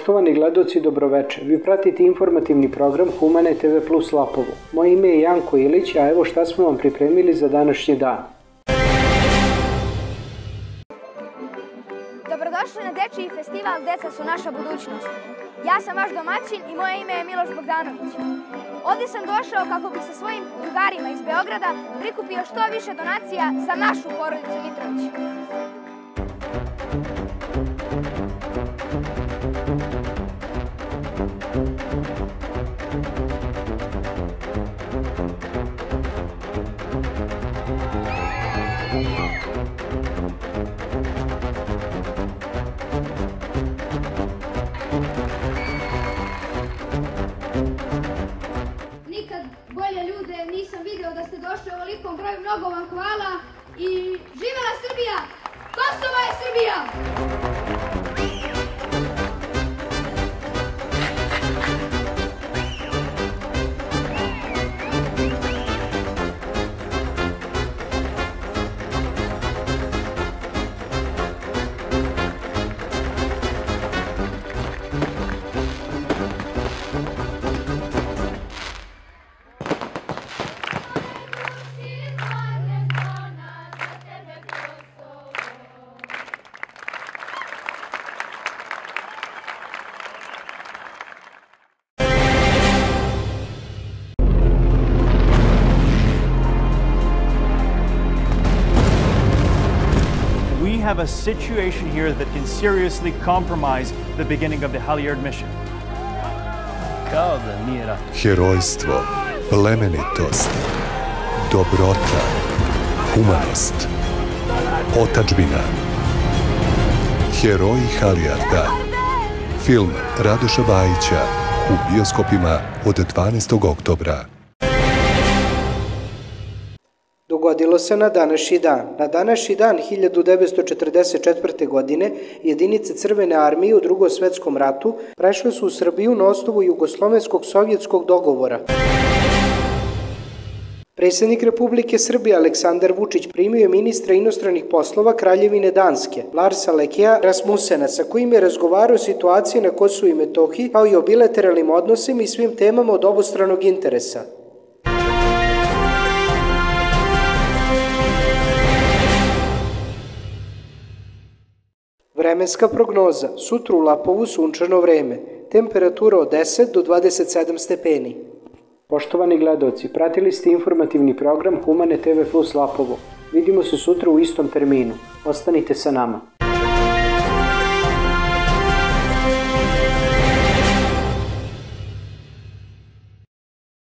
Poštovani gledaoci, dobroveče. Vi pratite informativni program Humane TV Plus Lapovo. Moje ime je Janko Ilić, a evo šta smo vam pripremili za današnji dan. Dobrodošli na Dečiji festival Deca su naša budućnost. Ja sam vaš domaćin i moje ime je Miloš Bogdanović. Ovdje sam došao kako bih sa svojim drugarima iz Beograda prikupio što više donacija za našu porodicu Mitrović. Nikad bolje ljude nisam video da ste došli u ovolikom broju. Mnogo vam hvala i živela Srbija! Kosovo je Srbija! We have a situation here that can seriously compromise the beginning of the Halyard mission. Kao da nije rat. Herojstvo, plemenitost, dobrota, humanost, otadžbina. Heroji Haljarda. Film Radoša Bajića u bioskopima od 12. oktobra. Dogodilo se na današnji dan. Na današnji dan 1944. godine jedinice Crvene armije u Drugom svetskom ratu prešle su u Srbiju na osnovu Jugoslovenskog-sovjetskog dogovora. Predsjednik Republike Srbije Aleksandar Vučić primio je ministra inostranih poslova Kraljevine Danske, Larsa Lekea Rasmussena, sa kojim je razgovarao o situaciji na Kosovu i Metohiji, kao i o bilateralnim odnosima i svim temama od obostranog interesa. Vremenska prognoza. Sutra u Lapovu sunčano vreme. Temperatura od 10 do 27 stepeni. Poštovani gledaoci, pratili ste informativni program Humane TV Plus Lapovo. Vidimo se sutra u istom terminu. Ostanite sa nama.